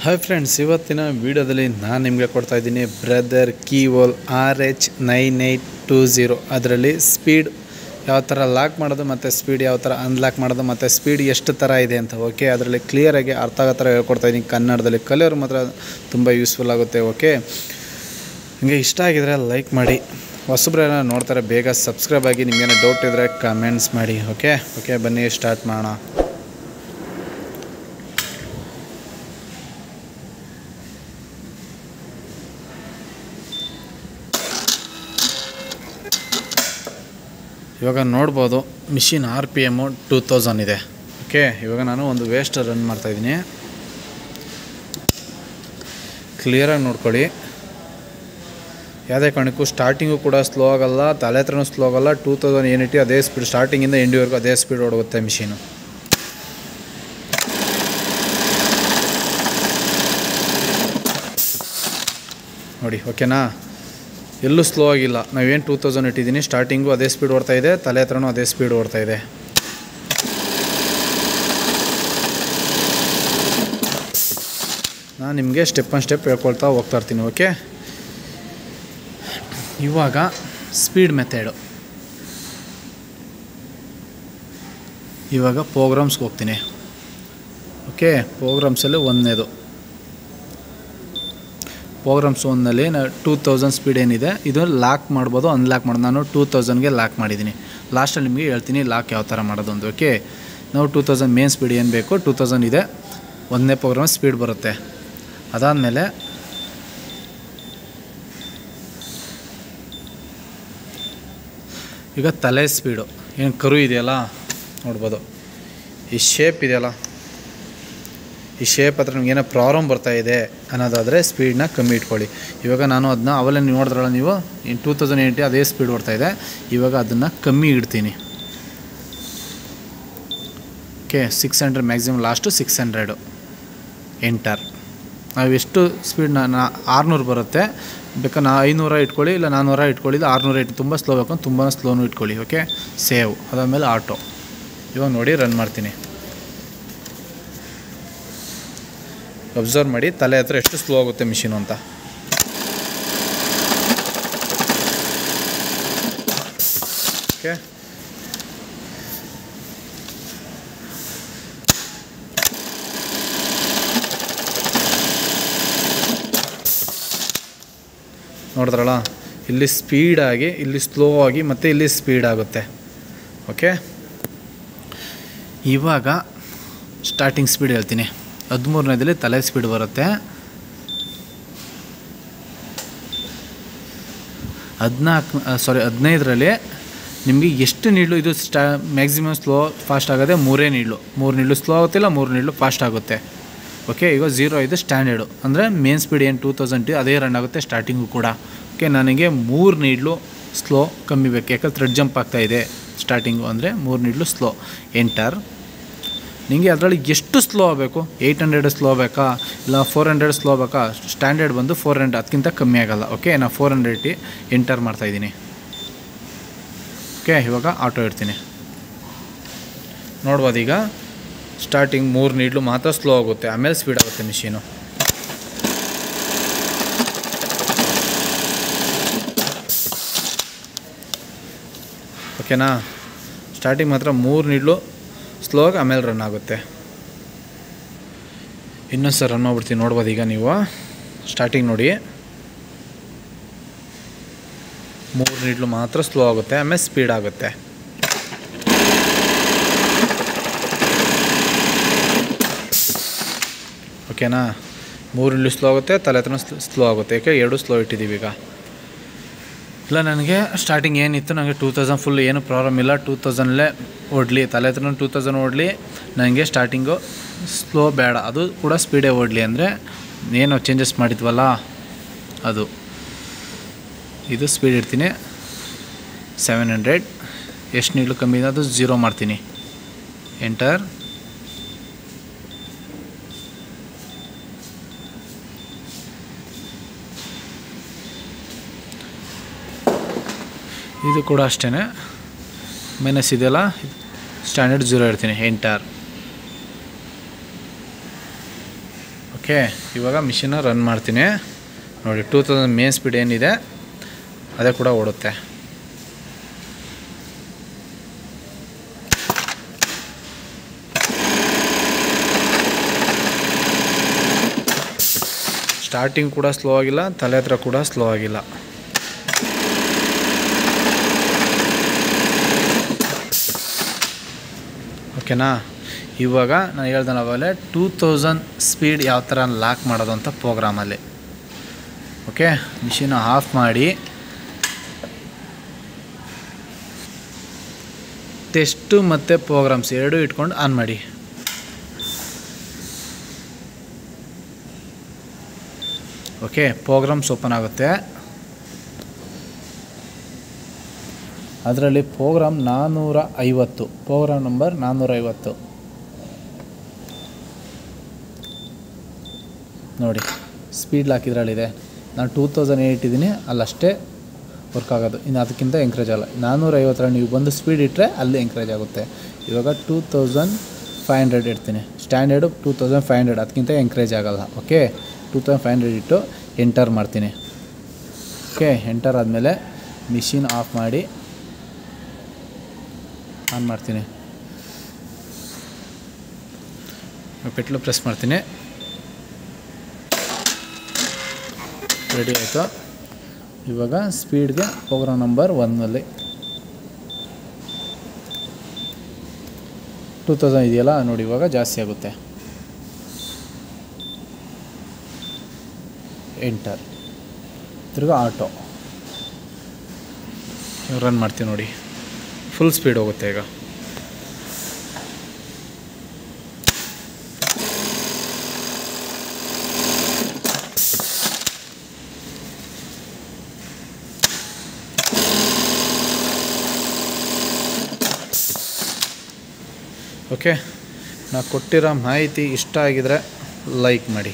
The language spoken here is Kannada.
ಹಾಯ್ ಫ್ರೆಂಡ್ಸ್, ಇವತ್ತಿನ ವಿಡಿಯೋದಲ್ಲಿ ನಾನು ನಿಮಗೆ ಕೊಡ್ತಾ ಇದ್ದೀನಿ ಬ್ರದರ್ ಕೀವೋಲ್ RH9820. ಅದರಲ್ಲಿ ಸ್ಪೀಡ್ ಯಾವ ಥರ ಲಾಕ್ ಮಾಡೋದು ಮತ್ತು ಸ್ಪೀಡ್ ಯಾವ ಥರ ಅನ್ಲಾಕ್ ಮಾಡೋದು ಮತ್ತು ಸ್ಪೀಡ್ ಎಷ್ಟು ಥರ ಇದೆ ಅಂತ ಓಕೆ ಅದರಲ್ಲಿ ಕ್ಲಿಯರಾಗಿ ಅರ್ಥ ಆಗೋ ಥರ ಹೇಳ್ಕೊಡ್ತಾ ಇದ್ದೀನಿ ಕನ್ನಡದಲ್ಲಿ. ಕಲಿಯೋರು ಮಾತ್ರ ತುಂಬ ಯೂಸ್ಫುಲ್ ಆಗುತ್ತೆ. ಓಕೆ, ನಿಮಗೆ ಇಷ್ಟ ಆಗಿದರೆ ಲೈಕ್ ಮಾಡಿ, ಹೊಸಬ್ರೆಲ್ಲ ನೋಡ್ತಾರೆ ಬೇಗ ಸಬ್ಸ್ಕ್ರೈಬ್ ಆಗಿ, ನಿಮಗೇನೋ ಡೌಟ್ ಇದ್ದರೆ ಕಮೆಂಟ್ಸ್ ಮಾಡಿ. ಓಕೆ ಬನ್ನಿ ಸ್ಟಾರ್ಟ್ ಮಾಡೋಣ. ಇವಾಗ ನೋಡ್ಬೋದು ಮಿಷಿನ್ RPM 2000 ಇದೆ. ಓಕೆ, ಇವಾಗ ನಾನು ಒಂದು ವೇಸ್ಟ್ ರನ್ ಮಾಡ್ತಾಯಿದ್ದೀನಿ. ಕ್ಲಿಯರಾಗಿ ನೋಡ್ಕೊಳ್ಳಿ, ಯಾವುದೇ ಕಾರಣಕ್ಕೂ ಸ್ಟಾರ್ಟಿಂಗು ಕೂಡ ಸ್ಲೋ ಆಗೋಲ್ಲ, ತಲೆ ಹತ್ರನೂ ಸ್ಲೋ ಆಗೋಲ್ಲ. 2000 ಏನಿಟ್ಟು ಅದೇ ಸ್ಪೀಡ್, ಸ್ಟಾರ್ಟಿಂಗಿಂದ ಎಂಡಿವರೆಗೂ ಅದೇ ಸ್ಪೀಡ್ ಓಡುತ್ತೆ ಮಿಷಿನು. ನೋಡಿ, ಓಕೆನಾ? ಎಲ್ಲೂ ಸ್ಲೋ ಆಗಿಲ್ಲ. ನಾವೇನು 2000 ಇಟ್ಟಿದ್ದೀನಿ, ಸ್ಟಾರ್ಟಿಂಗು ಅದೇ ಸ್ಪೀಡ್ ಓಡ್ತಾ ಇದೆ, ತಲೆ ಹತ್ರನೂ ಅದೇ ಸ್ಪೀಡ್ ಓಡ್ತಾ ಇದೆ. ನಾನು ನಿಮಗೆ ಸ್ಟೆಪ್ ಬೈ ಸ್ಟೆಪ್ ಹೇಳ್ಕೊಳ್ತಾ ಹೋಗ್ತಾ ಇರ್ತೀನಿ. ಓಕೆ, ಇವಾಗ ಸ್ಪೀಡ್ ಮೆಥಡು. ಇವಾಗ ಪ್ರೋಗ್ರಾಮ್ಸ್ಗೆ ಹೋಗ್ತೀನಿ. ಓಕೆ, ಪ್ರೋಗ್ರಾಮ್ಸಲ್ಲಿ ಒಂದನೇದು ಪ್ರೋಗ್ರಾಮ್ಸ್ ಒಂದಲ್ಲಿ 2000 ಸ್ಪೀಡ್ ಏನಿದೆ ಇದು ಲಾಕ್ ಮಾಡ್ಬೋದು, ಅನ್ಲಾಕ್ ಮಾಡೋದು. ನಾನು 2000ಗೆ ಲಾಕ್ ಮಾಡಿದ್ದೀನಿ. ಲಾಸ್ಟಲ್ಲಿ ನಿಮಗೆ ಹೇಳ್ತೀನಿ ಲಾಕ್ ಯಾವ ಥರ ಮಾಡೋದು ಅಂತ. ಓಕೆ, ನಾವು 2000 ಮೇನ್ ಸ್ಪೀಡ್ ಏನು ಬೇಕು 2000 ಇದೆ, ಒಂದನೇ ಪ್ರೋಗ್ರಾಮ್ ಸ್ಪೀಡ್ ಬರುತ್ತೆ. ಅದಾದಮೇಲೆ ಈಗ ತಲೆ ಸ್ಪೀಡು ಏನು ಕರು ಇದೆಯಲ್ಲ ನೋಡ್ಬೋದು, ಈ ಶೇಪ್ ಇದೆಯಲ್ಲ, ಈ ಶೇಪ್ ಹತ್ರ ನಿಮಗೇನೋ ಪ್ರಾಬ್ಲಮ್ ಬರ್ತಾಯಿದೆ ಅನ್ನೋದಾದರೆ ಸ್ಪೀಡನ್ನ ಕಮ್ಮಿ ಇಟ್ಕೊಳ್ಳಿ. ಇವಾಗ ನಾನು ಅದನ್ನ ಅವೆಲ್ಲ ನೀವು ನೋಡಿದ್ರಲ್ಲ, ನೀವು 2080 ಅದೇ ಸ್ಪೀಡ್ ಓಡ್ತಾಯಿದೆ. ಇವಾಗ ಅದನ್ನು ಕಮ್ಮಿ ಇಡ್ತೀನಿ. Okay, 600 maximum, last 600 enter. ನಾವು ಎಷ್ಟು ಸ್ಪೀಡ್ 600 ಬರುತ್ತೆ, ಬೇಕಾದ್ರೆ 500 ಇಟ್ಕೊಳ್ಳಿ, ಇಲ್ಲ 400 ಇಟ್ಕೊಳ್ಳಿ, ಇಲ್ಲ 600 ಇಟ್ಟು. ತುಂಬ ಸ್ಲೋ ಬೇಕು, ತುಂಬ ಸ್ಲೋನು ಇಟ್ಕೊಳ್ಳಿ. Okay, save. ಅದಾದಮೇಲೆ ಆಟೋ. ಇವಾಗ ನೋಡಿ ರನ್ ಮಾಡ್ತೀನಿ. ಅಬ್ಸರ್ವ್ ಮಾಡಿ ತಲೆ ಹತ್ರ ಎಷ್ಟು ಸ್ಲೋ ಆಗುತ್ತೆ ಮಿಷಿನು ಅಂತ. ಓಕೆ, ನೋಡಿದ್ರಲ್ಲ, ಇಲ್ಲಿ ಸ್ಪೀಡಾಗಿ, ಇಲ್ಲಿ ಸ್ಲೋ ಆಗಿ, ಮತ್ತು ಇಲ್ಲಿ ಸ್ಪೀಡ್ ಆಗುತ್ತೆ. ಓಕೆ, ಇವಾಗ ಸ್ಟಾರ್ಟಿಂಗ್ ಸ್ಪೀಡ್ ಹೇಳ್ತೀನಿ. 13ನೇದಲ್ಲಿ ತಲೆ ಸ್ಪೀಡ್ ಬರುತ್ತೆ. 15ರಲ್ಲಿ ನಿಮಗೆ ಎಷ್ಟು ನೀಡ್ಲು ಇದು ಮ್ಯಾಕ್ಸಿಮಮ್ ಸ್ಲೋ ಫಾಸ್ಟ್ ಆಗೋದೆ 3 ನೀಡ್ಲು. 3 ನೀಡ್ಲು ಸ್ಲೋ ಆಗುತ್ತಿಲ್ಲ, 3 ನೀಡ್ಲು ಫಾಸ್ಟ್ ಆಗುತ್ತೆ. ಓಕೆ, ಈಗ 0 ಇದು ಸ್ಟ್ಯಾಂಡರ್ಡು, ಅಂದರೆ ಮೇನ್ ಸ್ಪೀಡ್ ಏನು 2000 ಅದೇ ರನ್ ಆಗುತ್ತೆ ಸ್ಟಾರ್ಟಿಂಗು ಕೂಡ. ಓಕೆ, ನನಗೆ 3 ನೀಡ್ಲು ಸ್ಲೋ ಕಮ್ಮಿ ಬೇಕು, ಯಾಕಂದ್ರೆ ಥ್ರೆಡ್ ಜಂಪ್ ಆಗ್ತಾಯಿದೆ ಸ್ಟಾರ್ಟಿಂಗು, ಅಂದರೆ 3 ನೀಡ್ಲು ಸ್ಲೋ. ಎಂಟರ್. ನಿಮಗೆ ಅದರಲ್ಲಿ ಎಷ್ಟು ಸ್ಲೋ ಆಗಬೇಕು, 800 ಸ್ಲೋ ಬೇಕಾ, ಇಲ್ಲ 400 ಸ್ಲೋ ಬೇಕಾ? ಸ್ಟ್ಯಾಂಡರ್ಡ್ ಬಂದು 400, ಅದಕ್ಕಿಂತ ಕಮ್ಮಿ ಆಗೋಲ್ಲ. ಓಕೆ, ನಾನು 400 ಇಟ್ಟು ಎಂಟರ್ ಮಾಡ್ತಾಯಿದ್ದೀನಿ. ಓಕೆ, ಇವಾಗ ಆಟೋ ಇಡ್ತೀನಿ. ನೋಡ್ಬೋದು, ಈಗ ಸ್ಟಾರ್ಟಿಂಗ್ 3 ನೀಡ್ಲು ಮಾತ್ರ ಸ್ಲೋ ಆಗುತ್ತೆ, ಆಮೇಲೆ ಸ್ಪೀಡ್ ಆಗುತ್ತೆ ಮಿಷಿನು. ಓಕೆನಾ? ಸ್ಟಾರ್ಟಿಂಗ್ ಮಾತ್ರ 3 ನೀಡ್ಲು ಸ್ಲೋ ಆಗಿ ಆಮೇಲೆ ರನ್ ಆಗುತ್ತೆ. ಇನ್ನೊಂದು ಸಲ ರನ್ ಮಾಡ್ಬಿಡ್ತೀನಿ. ನೋಡ್ಬೋದು, ಈಗ ನೀವು ಸ್ಟಾರ್ಟಿಂಗ್ ನೋಡಿ 3 ನೀಡ್ಲು ಮಾತ್ರ ಸ್ಲೋ ಆಗುತ್ತೆ, ಆಮೇಲೆ ಸ್ಪೀಡ್ ಆಗುತ್ತೆ. ಓಕೆನಾ? 3 ನೀಡ್ಲು ಸ್ಲೋ ಆಗುತ್ತೆ, ತಲೆ ಹತ್ರ ಸ್ಲೋ ಆಗುತ್ತೆ. ಯಾಕೆ 2 ಸ್ಲೋ ಇಟ್ಟಿದ್ದೀವಿ. ಈಗ ಇಲ್ಲ, ನನಗೆ ಸ್ಟಾರ್ಟಿಂಗ್ ಏನಿತ್ತು, ನನಗೆ 2000 ಫುಲ್ ಏನು ಪ್ರಾಬ್ಲಮ್ ಇಲ್ಲ, 2000 ಓಡಲಿ, ತಲೆ ಹತ್ರ 2000 ಓಡಲಿ, ನನಗೆ ಸ್ಟಾರ್ಟಿಂಗು ಸ್ಲೋ ಬೇಡ, ಅದು ಕೂಡ ಸ್ಪೀಡೇ ಓಡಲಿ. ಅಂದರೆ ಏನು ಚೇಂಜಸ್ ಮಾಡಿದ್ವಲ್ಲ ಅದು. ಇದು ಸ್ಪೀಡ್ ಇಡ್ತೀನಿ 700. ಎಷ್ಟು ನೀಡ್ಲು ಕಮ್ಮಿ ಇದೆ ಅದು 0 ಮಾಡ್ತೀನಿ. ಎಂಟರ್. ಇದು ಕೂಡ ಅಷ್ಟೇ, ಮೈನಸ್ ಇದೆಯಲ್ಲ, ಸ್ಟ್ಯಾಂಡರ್ಡ್ 0 ಇಡ್ತೀನಿ. ಎಂಟರ್. ಓಕೆ, ಇವಾಗ ಮಿಷಿನ ರನ್ ಮಾಡ್ತೀನಿ ನೋಡಿ. 2000 ಮೇನ್ ಸ್ಪೀಡ್ ಏನಿದೆ ಅದೇ ಕೂಡ ಓಡುತ್ತೆ. ಸ್ಟಾರ್ಟಿಂಗ್ ಕೂಡ ಸ್ಲೋ ಆಗಿಲ್ಲ, ತಲೆ ಹತ್ರ ಕೂಡ ಸ್ಲೋ ಆಗಿಲ್ಲ. ಓಕೆನಾ. ಇವಾಗ ನಾನು ಹೇಳ್ದನವಾಗಲೇ 2000 ಸ್ಪೀಡ್ ಯಾವ ಥರ ಲಾಕ್ ಮಾಡೋದು ಅಂತ ಪ್ರೋಗ್ರಾಮಲ್ಲಿ. ಓಕೆ, ಮಿಷಿನ ಆಫ್ ಮಾಡಿ ಟೆಸ್ಟು ಮತ್ತು ಪ್ರೋಗ್ರಾಮ್ಸ್ ಎರಡೂ ಇಟ್ಕೊಂಡು ಆನ್ ಮಾಡಿ. ಓಕೆ, ಪ್ರೋಗ್ರಾಮ್ಸ್ ಓಪನ್ ಆಗುತ್ತೆ. ಅದರಲ್ಲಿ ಪ್ರೋಗ್ರಾಮ್ 450, ಪ್ರೋಗ್ರಾಮ್ ನಂಬರ್ 450 ನೋಡಿ. ಸ್ಪೀಡ್ ಲಾಕ್ ಇದರಲ್ಲಿದೆ. ನಾನು 2008 ಇಟ್ಟಿದ್ದೀನಿ, ಅಲ್ಲಷ್ಟೇ ವರ್ಕ್ ಆಗೋದು. ಇನ್ನು ಅದಕ್ಕಿಂತ ಎಂಕರೇಜ್ ಆಗಲ್ಲ. 450 ನೀವು ಬಂದು ಸ್ಪೀಡ್ ಇಟ್ಟರೆ ಅಲ್ಲಿ ಎಂಕರೇಜ್ ಆಗುತ್ತೆ. ಇವಾಗ 2500 ಇಡ್ತೀನಿ. ಸ್ಟ್ಯಾಂಡರ್ಡು 2500, ಅದಕ್ಕಿಂತ ಎಂಕರೇಜ್ ಆಗೋಲ್ಲ. ಓಕೆ, 2500 ಇಟ್ಟು ಎಂಟರ್ ಮಾಡ್ತೀನಿ. ಓಕೆ, ಎಂಟರ್ ಆದಮೇಲೆ ಮಿಷಿನ್ ಆಫ್ ಮಾಡಿ ಆನ್ ಮಾಡ್ತೀನಿ. ಪೆಟ್ಲು ಪ್ರೆಸ್ ಮಾಡ್ತೀನಿ. ರೆಡಿ ಆಯಿತು. ಇವಾಗ ಸ್ಪೀಡ್ಗೆ ಪ್ರೋಗ್ರಾಮ್ ನಂಬರ್ 1 2000 ಇದೆಯಲ್ಲ ನೋಡಿ, ಇವಾಗ ಜಾಸ್ತಿ ಆಗುತ್ತೆ. ಎಂಟರ್, ತಿರ್ಗಾ ಆಟೋ ರನ್ ಮಾಡ್ತೀವಿ ನೋಡಿ. ಫುಲ್ ಸ್ಪೀಡ್ ಹೋಗುತ್ತೆ ಈಗ. ಓಕೆ, ನಾನು ಕೊಟ್ಟಿರೋ ಮಾಹಿತಿ ಇಷ್ಟ ಆಗಿದರೆ ಲೈಕ್ ಮಾಡಿ.